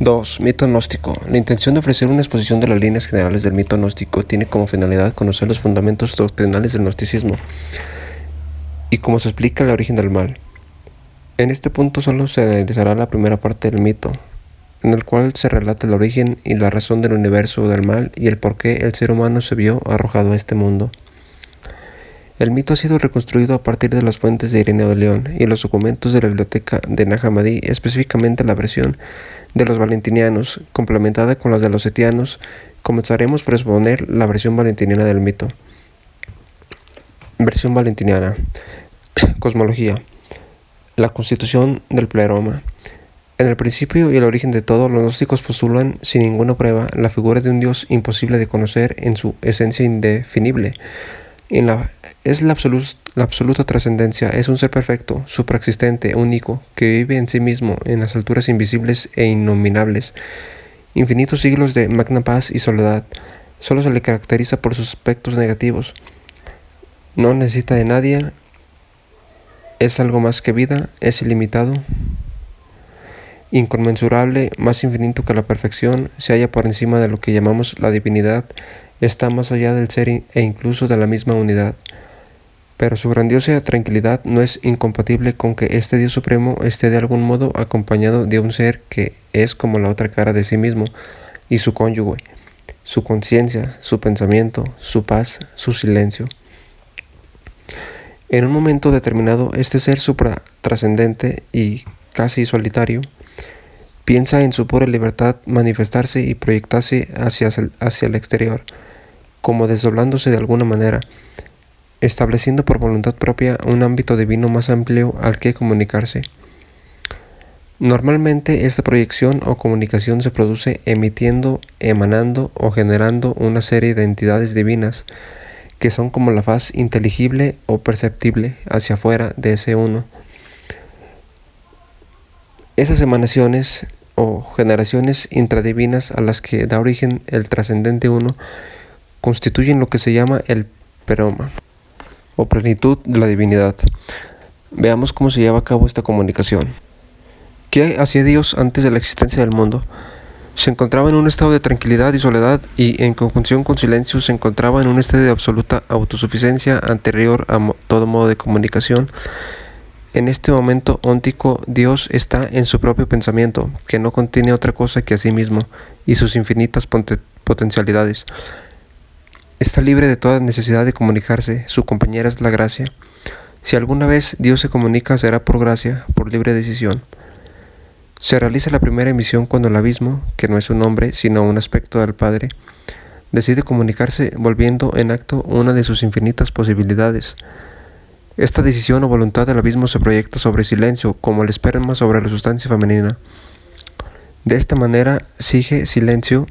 2. Mito gnóstico. La intención de ofrecer una exposición de las líneas generales del mito gnóstico tiene como finalidad conocer los fundamentos doctrinales del gnosticismo y cómo se explica el origen del mal. En este punto solo se analizará la primera parte del mito, en el cual se relata el origen y la razón del universo del mal y el por qué el ser humano se vio arrojado a este mundo. El mito ha sido reconstruido a partir de las fuentes de Ireneo de León y los documentos de la biblioteca de Nag Hammadi, específicamente la versión de los valentinianos, complementada con las de los setianos. Comenzaremos por exponer la versión valentiniana del mito. Versión valentiniana. Cosmología. La constitución del pleroma. En el principio y el origen de todo, los gnósticos postulan sin ninguna prueba la figura de un Dios imposible de conocer en su esencia indefinible. Es la absoluta trascendencia, es un ser perfecto, supraexistente, único, que vive en sí mismo en las alturas invisibles e innominables. Infinitos siglos de magna paz y soledad. Solo se le caracteriza por sus aspectos negativos. No necesita de nadie, es algo más que vida, es ilimitado, inconmensurable, más infinito que la perfección, se halla por encima de lo que llamamos la divinidad, está más allá del ser e incluso de la misma unidad. Pero su grandiosa tranquilidad no es incompatible con que este Dios Supremo esté de algún modo acompañado de un ser que es como la otra cara de sí mismo y su cónyuge, su conciencia, su pensamiento, su paz, su silencio. En un momento determinado, este ser supratrascendente y casi solitario piensa en su pura libertad manifestarse y proyectarse hacia el exterior, como desdoblándose de alguna manera, estableciendo por voluntad propia un ámbito divino más amplio al que comunicarse. Normalmente esta proyección o comunicación se produce emitiendo, emanando o generando una serie de entidades divinas que son como la faz inteligible o perceptible hacia afuera de ese uno. Esas emanaciones o generaciones intradivinas a las que da origen el trascendente uno constituyen lo que se llama el pleroma o plenitud de la divinidad. Veamos cómo se lleva a cabo esta comunicación. ¿Qué hacía Dios antes de la existencia del mundo? Se encontraba en un estado de tranquilidad y soledad y, en conjunción con silencio, se encontraba en un estado de absoluta autosuficiencia anterior a todo modo de comunicación. En este momento óntico, Dios está en su propio pensamiento, que no contiene otra cosa que a sí mismo y sus infinitas potencialidades. Está libre de toda necesidad de comunicarse, su compañera es la gracia. Si alguna vez Dios se comunica, será por gracia, por libre decisión. Se realiza la primera emisión cuando el abismo, que no es un nombre, sino un aspecto del Padre, decide comunicarse volviendo en acto una de sus infinitas posibilidades. Esta decisión o voluntad del abismo se proyecta sobre silencio, como el esperma sobre la sustancia femenina. De esta manera, sigue silencio,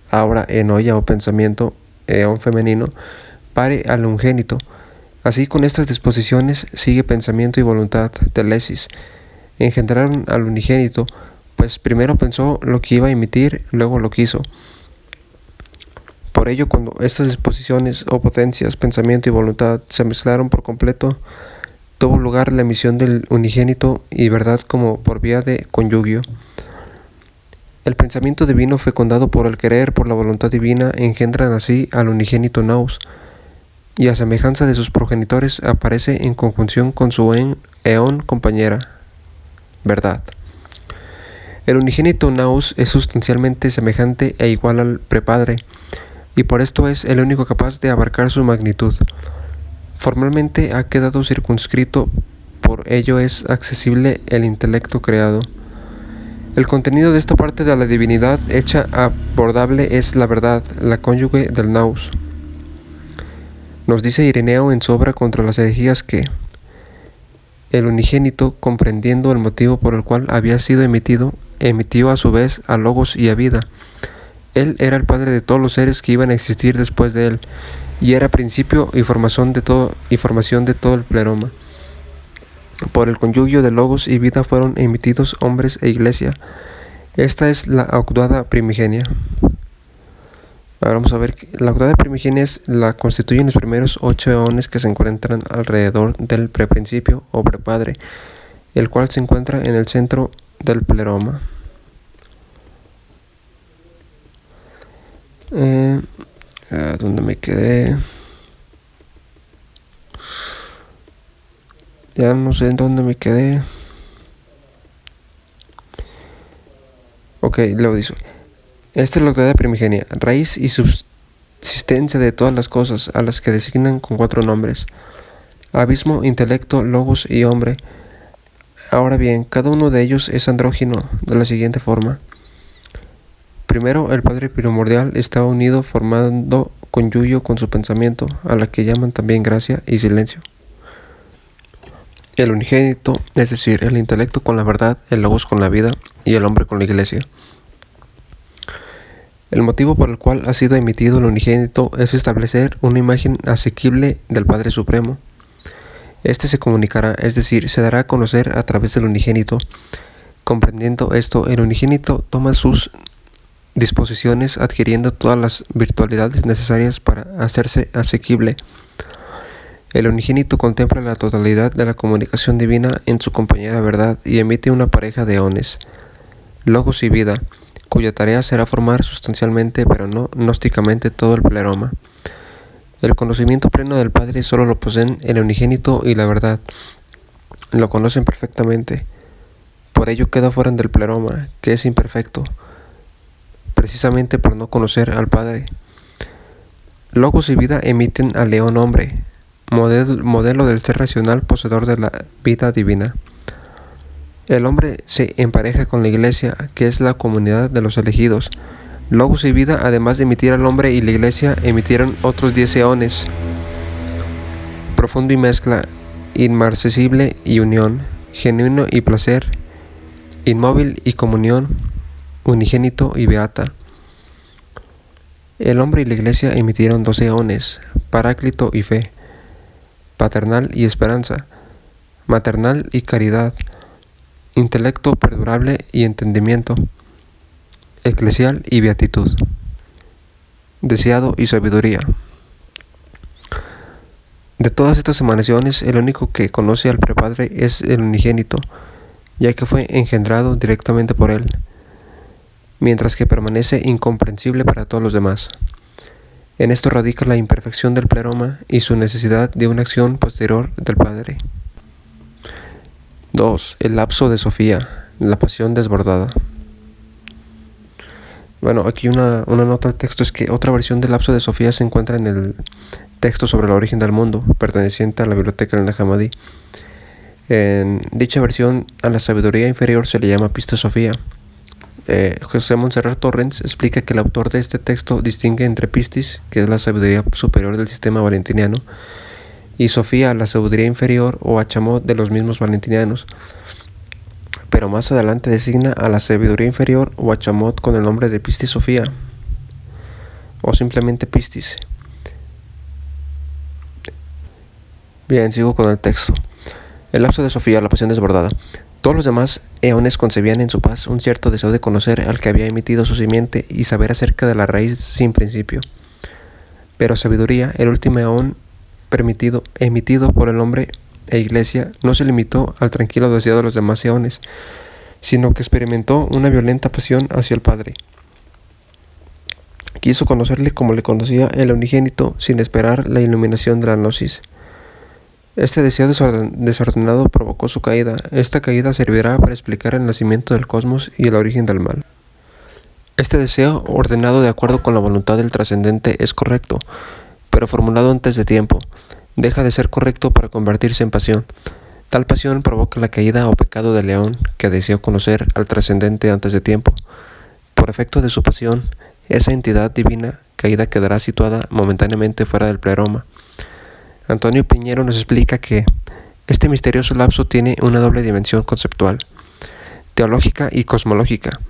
ahora en olla o pensamiento, eón femenino, pare al ungénito. Así, con estas disposiciones, sigue pensamiento y voluntad, telesis, engendraron al unigénito, pues primero pensó lo que iba a emitir, luego lo quiso. Por ello, cuando estas disposiciones o potencias, pensamiento y voluntad se mezclaron por completo, tuvo lugar la emisión del unigénito y verdad como por vía de conyugio. El pensamiento divino fecundado por el querer, por la voluntad divina, engendran así al unigénito nous, y a semejanza de sus progenitores aparece en conjunción con su eón compañera, verdad. El unigénito nous es sustancialmente semejante e igual al prepadre, y por esto es el único capaz de abarcar su magnitud. Formalmente ha quedado circunscrito, por ello es accesible el intelecto creado. El contenido de esta parte de la divinidad hecha abordable es la verdad, la cónyuge del nous. Nos dice Ireneo en su obra Contra las herejías que el unigénito, comprendiendo el motivo por el cual había sido emitió a su vez a Logos y a vida. Él era el padre de todos los seres que iban a existir después de él, y era principio y formación de todo el pleroma. Por el conyugio de Logos y vida fueron emitidos hombres e iglesia. Esta es la octava primigenia. Ahora vamos a ver que la octava primigenia la constituyen los primeros 8 eones que se encuentran alrededor del preprincipio o prepadre, el cual se encuentra en el centro del pleroma. ¿Dónde me quedé? Ya no sé en dónde me quedé. Ok, luego dice: esta es la autoridad primigenia, raíz y subsistencia de todas las cosas, a las que designan con 4 nombres: abismo, intelecto, logos y hombre. Ahora bien, cada uno de ellos es andrógino de la siguiente forma. Primero, el Padre primordial está unido formando conyugio con su pensamiento, a la que llaman también gracia y silencio. El unigénito, es decir, el intelecto con la verdad, el logos con la vida y el hombre con la iglesia. El motivo por el cual ha sido emitido el unigénito es establecer una imagen asequible del Padre Supremo. Este se comunicará, es decir, se dará a conocer a través del unigénito. Comprendiendo esto, el unigénito toma sus disposiciones adquiriendo todas las virtualidades necesarias para hacerse asequible. El unigénito contempla la totalidad de la comunicación divina en su compañera verdad y emite una pareja de eones, logos y vida, cuya tarea será formar sustancialmente pero no gnósticamente todo el pleroma. El conocimiento pleno del Padre solo lo poseen el unigénito y la verdad. Lo conocen perfectamente. Por ello queda fuera del pleroma, que es imperfecto, precisamente por no conocer al Padre. Logos y vida emiten al león hombre, modelo del ser racional poseedor de la vida divina. El hombre se empareja con la iglesia, que es la comunidad de los elegidos. Logos y vida, además de emitir al hombre y la iglesia, emitieron otros 10 eones. Profundo y mezcla, inmarcesible y unión, genuino y placer, inmóvil y comunión, unigénito y beata. El hombre y la iglesia emitieron 12 eones, paráclito y fe, paternal y esperanza, maternal y caridad, intelecto perdurable y entendimiento, eclesial y beatitud, deseado y sabiduría. De todas estas emanaciones, el único que conoce al Prepadre es el unigénito, ya que fue engendrado directamente por él, mientras que permanece incomprensible para todos los demás. En esto radica la imperfección del pleroma y su necesidad de una acción posterior del Padre. 2. El lapso de Sofía, la pasión desbordada. Bueno, aquí una nota del texto es que otra versión del lapso de Sofía se encuentra en el texto sobre el origen del mundo, perteneciente a la biblioteca del Nag-Hammadi. En dicha versión, a la sabiduría inferior se le llama Pista Sofía. José Montserrat Torrens explica que el autor de este texto distingue entre Pistis, que es la sabiduría superior del sistema valentiniano, y Sofía, la sabiduría inferior o Achamot de los mismos valentinianos. Pero más adelante designa a la sabiduría inferior o Achamot con el nombre de Pistis Sofía, o simplemente Pistis. Bien, sigo con el texto. El lapso de Sofía, la pasión desbordada. Todos los demás eones concebían en su paz un cierto deseo de conocer al que había emitido su simiente y saber acerca de la raíz sin principio. Pero sabiduría, el último eón emitido por el hombre e iglesia, no se limitó al tranquilo deseo de los demás eones, sino que experimentó una violenta pasión hacia el Padre. Quiso conocerle como le conocía el unigénito, sin esperar la iluminación de la gnosis. Este deseo desordenado provocó su caída. Esta caída servirá para explicar el nacimiento del cosmos y el origen del mal. Este deseo, ordenado de acuerdo con la voluntad del trascendente, es correcto, pero formulado antes de tiempo, deja de ser correcto para convertirse en pasión. Tal pasión provoca la caída o pecado del león, que deseó conocer al trascendente antes de tiempo. Por efecto de su pasión, esa entidad divina caída quedará situada momentáneamente fuera del pleroma. Antonio Piñero nos explica que este misterioso lapso tiene una doble dimensión conceptual, teológica y cosmológica.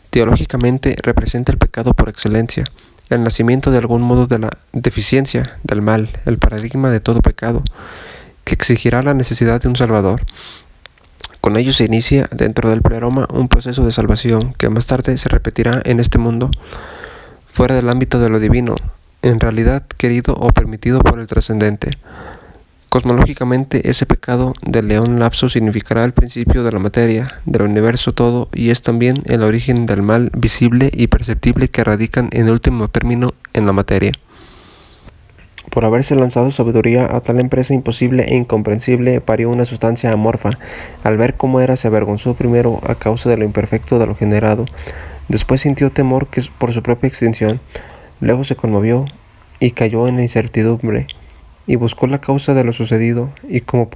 Teológicamente representa el pecado por excelencia, el nacimiento de algún modo de la deficiencia, del mal, el paradigma de todo pecado, que exigirá la necesidad de un Salvador. Con ello se inicia dentro del pleroma un proceso de salvación que más tarde se repetirá en este mundo, fuera del ámbito de lo divino, en realidad querido o permitido por el trascendente. Cosmológicamente, ese pecado del león lapso significará el principio de la materia, del universo todo, y es también el origen del mal visible y perceptible que radican en último término en la materia. Por haberse lanzado sabiduría a tal empresa imposible e incomprensible, parió una sustancia amorfa. Al ver cómo era, se avergonzó primero a causa de lo imperfecto de lo generado. Después sintió temor por su propia extinción. Luego se conmovió y cayó en la incertidumbre, y buscó la causa de lo sucedido y cómo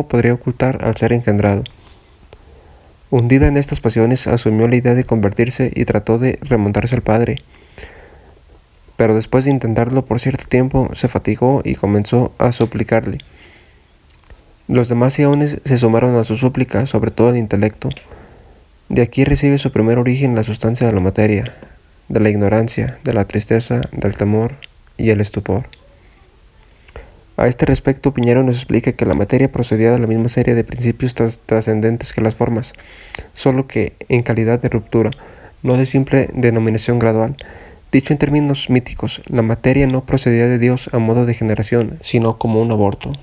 podría ocultar al ser engendrado. Hundida en estas pasiones, asumió la idea de convertirse y trató de remontarse al Padre. Pero después de intentarlo por cierto tiempo, se fatigó y comenzó a suplicarle. Los demás eones se sumaron a su súplica, sobre todo el intelecto. De aquí recibe su primer origen la sustancia de la materia, de la ignorancia, de la tristeza, del temor y el estupor. A este respecto, Piñero nos explica que la materia procedía de la misma serie de principios trascendentes que las formas, solo que en calidad de ruptura, no de simple denominación gradual. Dicho en términos míticos, la materia no procedía de Dios a modo de generación, sino como un aborto.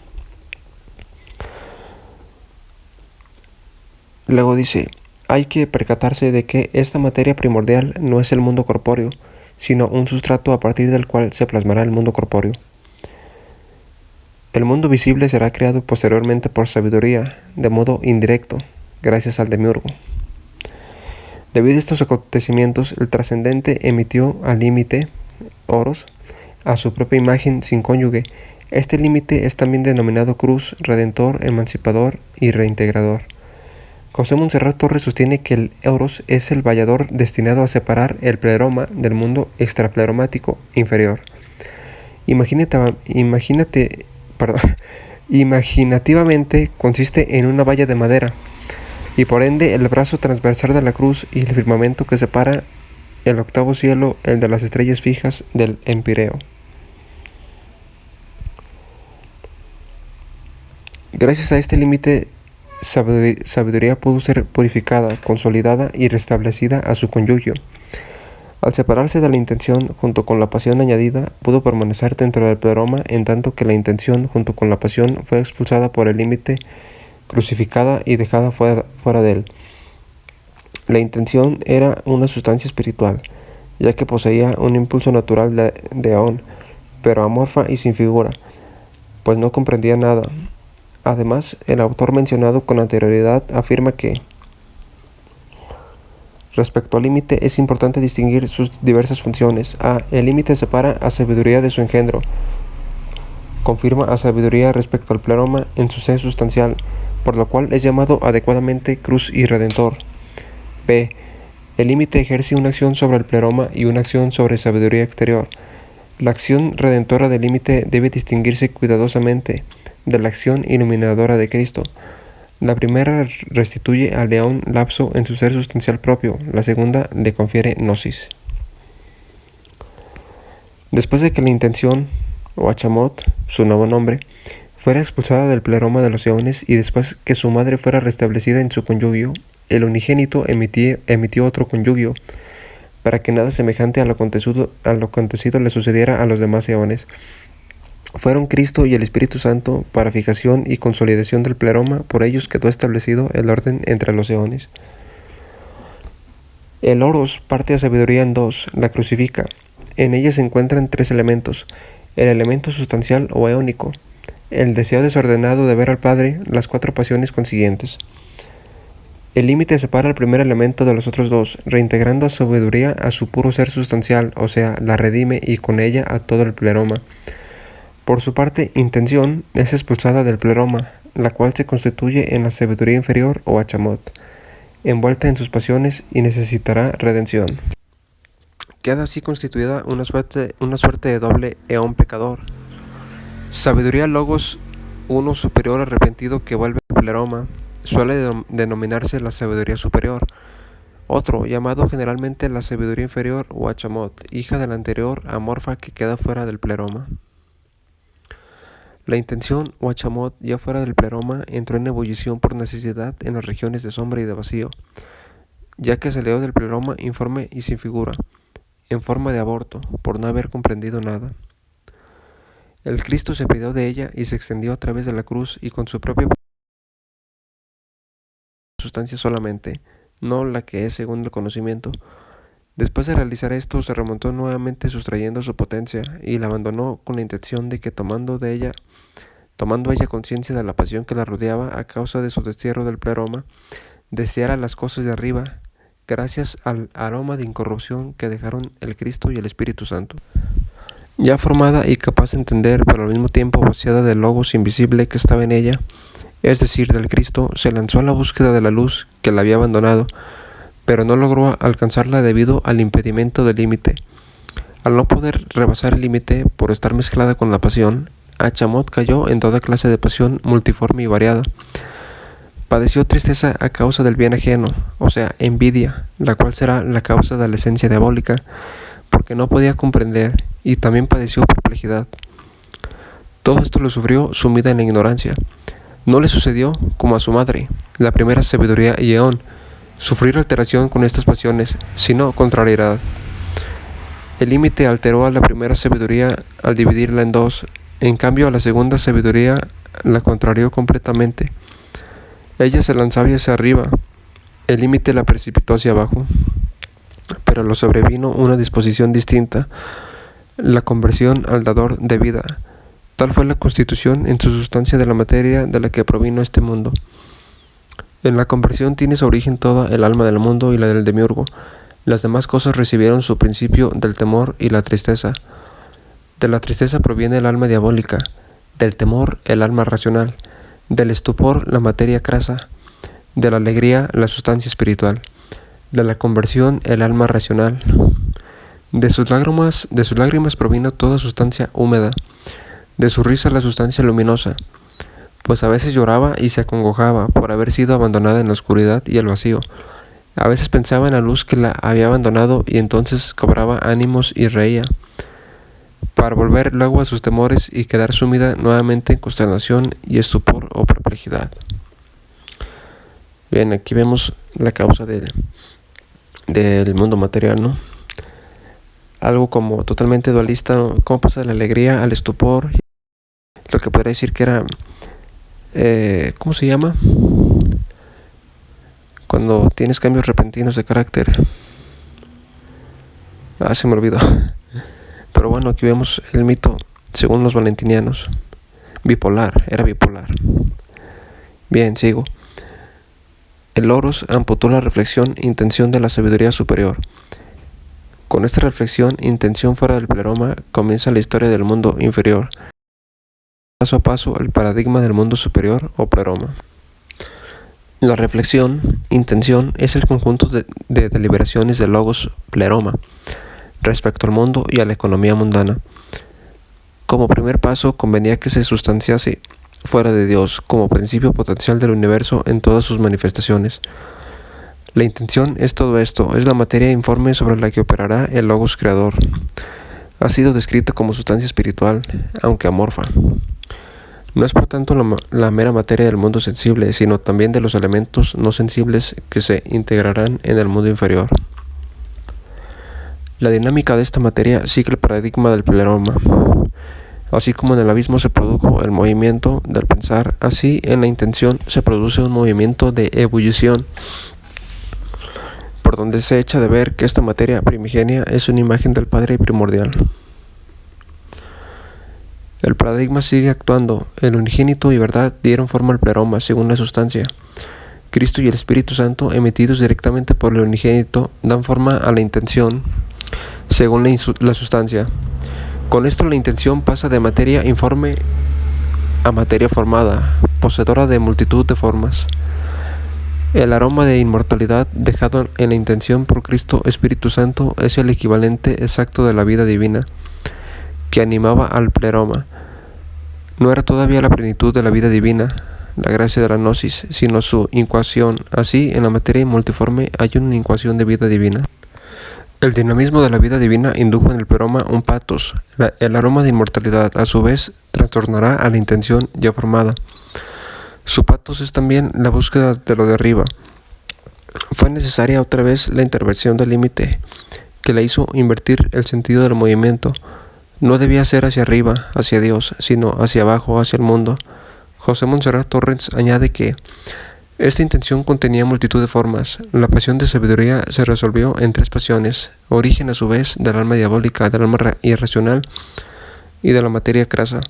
Luego dice, hay que percatarse de que esta materia primordial no es el mundo corpóreo, sino un sustrato a partir del cual se plasmará el mundo corpóreo. El mundo visible será creado posteriormente por sabiduría, de modo indirecto, gracias al demiurgo. Debido a estos acontecimientos, el trascendente emitió al límite, Oros, a su propia imagen sin cónyuge. Este límite es también denominado cruz, redentor, emancipador y reintegrador. José Montserrat Torres sostiene que el Euros es el vallador destinado a separar el pleroma del mundo extrapleromático inferior. Imaginativamente consiste en una valla de madera, y por ende el brazo transversal de la cruz y el firmamento que separa el octavo cielo, el de las estrellas fijas, del empíreo. Gracias a este límite, sabiduría pudo ser purificada, consolidada y restablecida a su conyugio. Al separarse de la intención junto con la pasión añadida, pudo permanecer dentro del pleroma, en tanto que la intención junto con la pasión fue expulsada por el límite, crucificada y dejada fuera de él. La intención era una sustancia espiritual, ya que poseía un impulso natural de eón, pero amorfa y sin figura, pues no comprendía nada. Además, el autor mencionado con anterioridad afirma que respecto al límite, es importante distinguir sus diversas funciones. A. El límite separa a sabiduría de su engendro. Confirma a sabiduría respecto al pleroma en su ser sustancial, por lo cual es llamado adecuadamente cruz y redentor. B. El límite ejerce una acción sobre el pleroma y una acción sobre sabiduría exterior. La acción redentora del límite debe distinguirse cuidadosamente de la acción iluminadora de Cristo. La primera restituye al león lapso en su ser sustancial propio, la segunda le confiere gnosis. Después de que la intención, o Achamot, su nuevo nombre, fuera expulsada del pleroma de los eones y después que su madre fuera restablecida en su conyugio, el unigénito emitió otro conyugio, para que nada semejante a lo acontecido le sucediera a los demás eones. Fueron Cristo y el Espíritu Santo para fijación y consolidación del pleroma, por ellos quedó establecido el orden entre los eones. El Oros parte a sabiduría en dos, la crucifica. En ella se encuentran tres elementos: el elemento sustancial o eónico, el deseo desordenado de ver al Padre, las cuatro pasiones consiguientes. El límite separa el primer elemento de los otros dos, reintegrando a sabiduría a su puro ser sustancial, o sea, la redime y con ella a todo el pleroma. Por su parte, intención es expulsada del pleroma, la cual se constituye en la sabiduría inferior o Achamot, envuelta en sus pasiones y necesitará redención. Queda así constituida una suerte de doble eón pecador. Sabiduría logos, uno superior arrepentido que vuelve al pleroma, suele denominarse la sabiduría superior. Otro, llamado generalmente la sabiduría inferior o Achamot, hija de la anterior amorfa que queda fuera del pleroma. La intención o Achamot, ya fuera del pleroma, entró en ebullición por necesidad en las regiones de sombra y de vacío, ya que salió del pleroma informe y sin figura, en forma de aborto, por no haber comprendido nada. El Cristo se apiadó de ella y se extendió a través de la cruz y con su propia sustancia solamente, no la que es según el conocimiento. Después de realizar esto, se remontó nuevamente sustrayendo su potencia y la abandonó con la intención de que tomando ella conciencia de la pasión que la rodeaba a causa de su destierro del pleroma, deseara las cosas de arriba, gracias al aroma de incorrupción que dejaron el Cristo y el Espíritu Santo. Ya formada y capaz de entender, pero al mismo tiempo vaciada del logos invisible que estaba en ella, es decir, del Cristo, se lanzó a la búsqueda de la luz que la había abandonado, pero no logró alcanzarla debido al impedimento del límite. Al no poder rebasar el límite por estar mezclada con la pasión, Achamot cayó en toda clase de pasión multiforme y variada. Padeció tristeza a causa del bien ajeno, o sea, envidia, la cual será la causa de la esencia diabólica, porque no podía comprender, y también padeció perplejidad. Todo esto lo sufrió sumida en la ignorancia. No le sucedió, como a su madre, la primera sabiduría y eón, sufrir alteración con estas pasiones, sino contrariedad. El límite alteró a la primera sabiduría al dividirla en dos, en cambio a la segunda sabiduría la contrarió completamente. Ella se lanzaba hacia arriba, el límite la precipitó hacia abajo, pero lo sobrevino una disposición distinta, la conversión al dador de vida. Tal fue la constitución en su sustancia de la materia de la que provino este mundo. En la conversión tiene su origen toda el alma del mundo y la del demiurgo. Las demás cosas recibieron su principio del temor y la tristeza. De la tristeza proviene el alma diabólica, del temor el alma racional, del estupor la materia crasa, de la alegría la sustancia espiritual, de la conversión el alma racional. De sus lágrimas provino toda sustancia húmeda, de su risa la sustancia luminosa, pues a veces lloraba y se acongojaba por haber sido abandonada en la oscuridad y el vacío. A veces pensaba en la luz que la había abandonado y entonces cobraba ánimos y reía, para volver luego a sus temores y quedar sumida nuevamente en consternación y estupor o perplejidad. Bien, aquí vemos la causa del mundo material, ¿no? Algo como totalmente dualista, ¿no? Cómo pasa de la alegría al estupor, lo que podría decir que era, ¿cómo se llama? Cuando tienes cambios repentinos de carácter. Se me olvidó. Pero bueno, aquí vemos el mito según los valentinianos. Era bipolar. Bien, sigo. El Oros amputó la reflexión e intención de la sabiduría superior. Con esta reflexión, intención fuera del pleroma, comienza la historia del mundo inferior, paso a paso el paradigma del mundo superior o pleroma. La reflexión, intención, es el conjunto de deliberaciones del logos pleroma respecto al mundo y a la economía mundana. Como primer paso, convenía que se sustanciase fuera de Dios como principio potencial del universo en todas sus manifestaciones. La intención es todo esto, es la materia informe sobre la que operará el logos creador. Ha sido descrita como sustancia espiritual, aunque amorfa. No es por tanto la mera materia del mundo sensible, sino también de los elementos no sensibles que se integrarán en el mundo inferior. La dinámica de esta materia sigue el paradigma del pleroma. Así como en el abismo se produjo el movimiento del pensar, así en la intención se produce un movimiento de ebullición, por donde se echa de ver que esta materia primigenia es una imagen del Padre primordial. El paradigma sigue actuando. El unigénito y verdad dieron forma al pleroma según la sustancia. Cristo y el Espíritu Santo, emitidos directamente por el unigénito, dan forma a la intención según la sustancia. Con esto la intención pasa de materia informe a materia formada, poseedora de multitud de formas. El aroma de inmortalidad dejado en la intención por Cristo Espíritu Santo es el equivalente exacto de la vida divina que animaba al pleroma. No era todavía la plenitud de la vida divina, la gracia de la gnosis, sino su incuación. Así, en la materia multiforme hay una incuación de vida divina. El dinamismo de la vida divina indujo en el pleroma un patos. El aroma de inmortalidad, a su vez, trastornará a la intención ya formada. Su patos es también la búsqueda de lo de arriba. Fue necesaria otra vez la intervención del límite, que la hizo invertir el sentido del movimiento. No debía ser hacia arriba, hacia Dios, sino hacia abajo, hacia el mundo. José Montserrat Torrens añade que esta intención contenía multitud de formas. La pasión de sabiduría se resolvió en 3 pasiones, origen a su vez del alma diabólica, del alma irracional y de la materia crasa.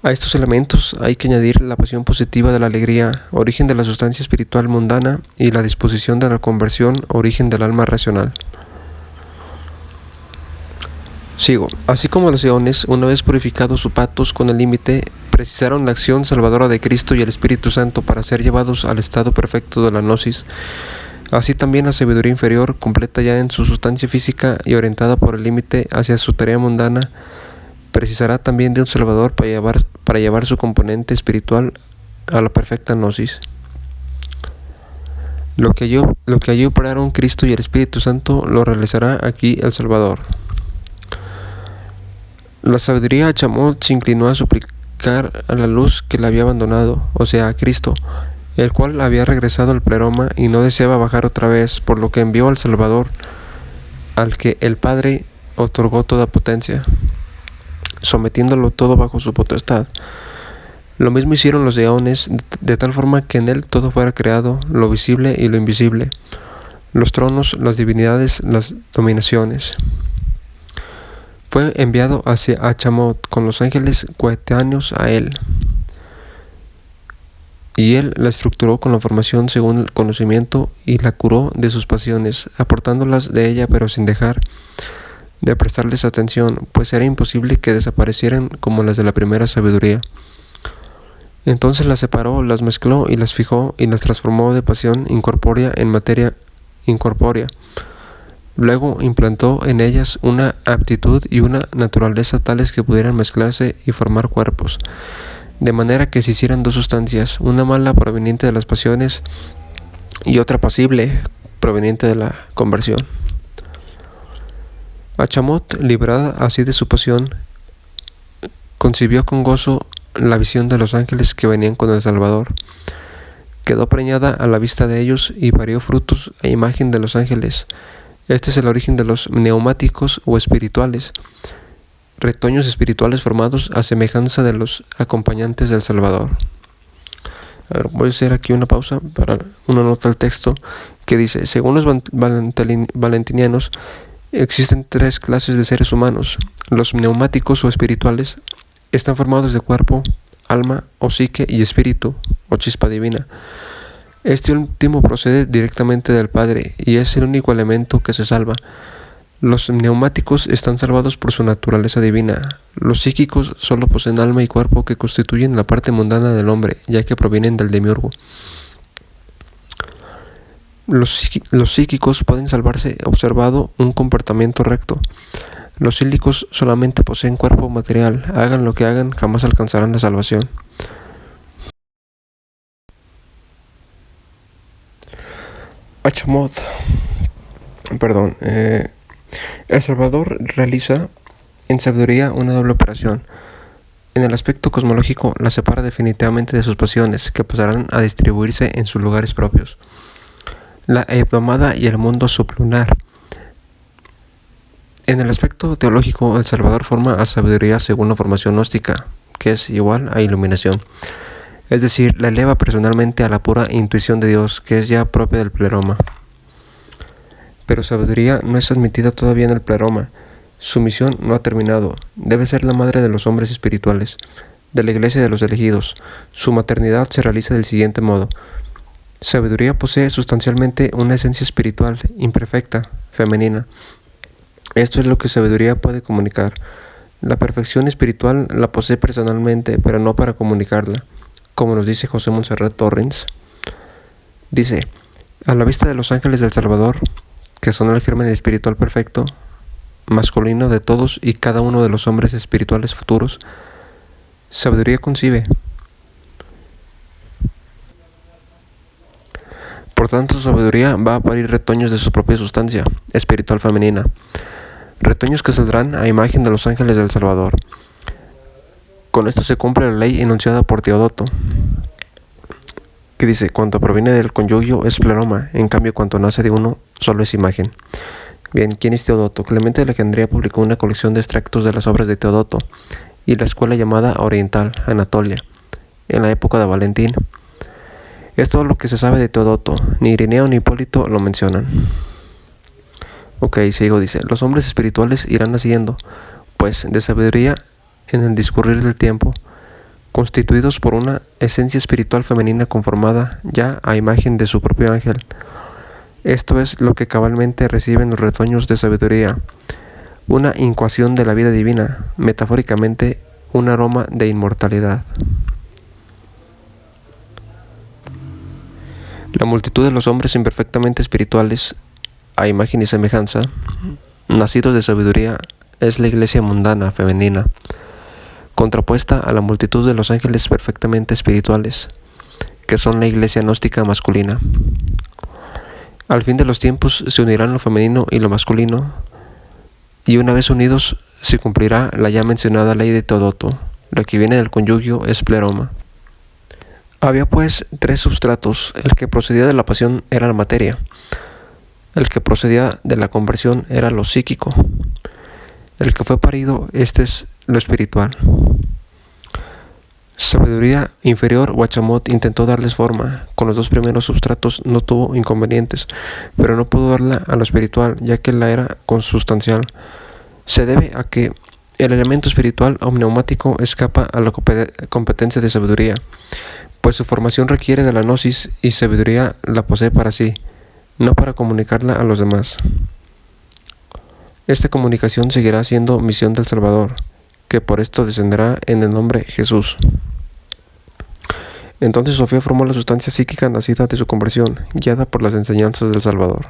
A estos elementos hay que añadir la pasión positiva de la alegría, origen de la sustancia espiritual mundana, y la disposición de la conversión, origen del alma racional. Sigo. Así como los eones, una vez purificados su patos con el límite, precisaron la acción salvadora de Cristo y el Espíritu Santo para ser llevados al estado perfecto de la gnosis, así también la sabiduría inferior, completa ya en su sustancia física y orientada por el límite hacia su tarea mundana, precisará también de un Salvador para llevar su componente espiritual a la perfecta gnosis. Lo que allí operaron Cristo y el Espíritu Santo lo realizará aquí el Salvador. La sabiduría Achamot se inclinó a suplicar a la luz que la había abandonado, o sea, a Cristo, el cual había regresado al pleroma y no deseaba bajar otra vez, por lo que envió al Salvador, al que el Padre otorgó toda potencia, sometiéndolo todo bajo su potestad. Lo mismo hicieron los eones, de tal forma que en él todo fuera creado, lo visible y lo invisible, los tronos, las divinidades, las dominaciones. Fue enviado hacia Achamot con los ángeles coetáneos a él, y él la estructuró con la formación según el conocimiento y la curó de sus pasiones, aportándolas de ella pero sin dejar de prestarles atención, pues era imposible que desaparecieran como las de la primera sabiduría. Entonces las separó, las mezcló y las fijó y las transformó de pasión incorpórea en materia incorpórea. Luego implantó en ellas una aptitud y una naturaleza tales que pudieran mezclarse y formar cuerpos, de manera que se hicieran 2 sustancias, una mala proveniente de las pasiones y otra pasible proveniente de la conversión. Achamot, librada así de su pasión, concibió con gozo la visión de los ángeles que venían con el Salvador. Quedó preñada a la vista de ellos y parió frutos a imagen de los ángeles. Este es el origen de los neumáticos o espirituales, retoños espirituales formados a semejanza de los acompañantes del Salvador. A ver, voy a hacer aquí una pausa para una nota al texto que dice: según los valentinianos, existen 3 clases de seres humanos. Los neumáticos o espirituales están formados de cuerpo, alma o psique y espíritu o chispa divina. Este último procede directamente del Padre y es el único elemento que se salva. Los neumáticos están salvados por su naturaleza divina. Los psíquicos solo poseen alma y cuerpo que constituyen la parte mundana del hombre, ya que provienen del demiurgo. Los psíquicos pueden salvarse observando un comportamiento recto. Los sílicos solamente poseen cuerpo material. Hagan lo que hagan, jamás alcanzarán la salvación. Achamot, el Salvador realiza en sabiduría una doble operación. En el aspecto cosmológico la separa definitivamente de sus pasiones, que pasarán a distribuirse en sus lugares propios, la hebdomada y el mundo sublunar. En el aspecto teológico, el Salvador forma a sabiduría según la formación gnóstica, que es igual a iluminación. Es decir, la eleva personalmente a la pura intuición de Dios, que es ya propia del pleroma. Pero sabiduría no es admitida todavía en el pleroma. Su misión no ha terminado. Debe ser la madre de los hombres espirituales, de la iglesia de los elegidos. Su maternidad se realiza del siguiente modo. Sabiduría posee sustancialmente una esencia espiritual, imperfecta, femenina. Esto es lo que sabiduría puede comunicar. La perfección espiritual la posee personalmente, pero no para comunicarla, como nos dice José Montserrat Torrens. Dice: a la vista de los ángeles del Salvador, que son el germen espiritual perfecto, masculino de todos y cada uno de los hombres espirituales futuros, sabiduría concibe. Por tanto, sabiduría va a parir retoños de su propia sustancia espiritual femenina, retoños que saldrán a imagen de los ángeles del Salvador. Con esto se cumple la ley enunciada por Teodoto, que dice: cuanto proviene del conyugio es pleroma, en cambio cuanto nace de uno solo es imagen. Bien, ¿quién es Teodoto? Clemente de Alejandría publicó una colección de extractos de las obras de Teodoto y la escuela llamada Oriental, Anatolia, en la época de Valentín. Es todo lo que se sabe de Teodoto, ni Ireneo ni Hipólito lo mencionan. Ok, sigo, dice, los hombres espirituales irán naciendo, pues, de sabiduría en el discurrir del tiempo, constituidos por una esencia espiritual femenina conformada ya a imagen de su propio ángel. Esto es lo que cabalmente reciben los retoños de sabiduría, una incuación de la vida divina, metafóricamente un aroma de inmortalidad. La multitud de los hombres imperfectamente espirituales, a imagen y semejanza, nacidos de sabiduría, es la iglesia mundana femenina, contrapuesta a la multitud de los ángeles perfectamente espirituales, que son la iglesia gnóstica masculina. Al fin de los tiempos se unirán lo femenino y lo masculino, y una vez unidos se cumplirá la ya mencionada ley de Teodoto. Lo que viene del conyugio es pleroma. Había pues tres substratos. El que procedía de la pasión era la materia. El que procedía de la conversión era lo psíquico. El que fue parido, este es lo espiritual. Sabiduría inferior, Guachamot intentó darles forma. Con los dos primeros substratos no tuvo inconvenientes, pero no pudo darla a lo espiritual, ya que la era consustancial. Se debe a que el elemento espiritual o pneumático escapa a la competencia de sabiduría, pues su formación requiere de la gnosis y sabiduría la posee para sí, no para comunicarla a los demás. Esta comunicación seguirá siendo misión del Salvador, que por esto descenderá en el nombre Jesús. Entonces Sofía formó la sustancia psíquica nacida de su conversión, guiada por las enseñanzas del Salvador.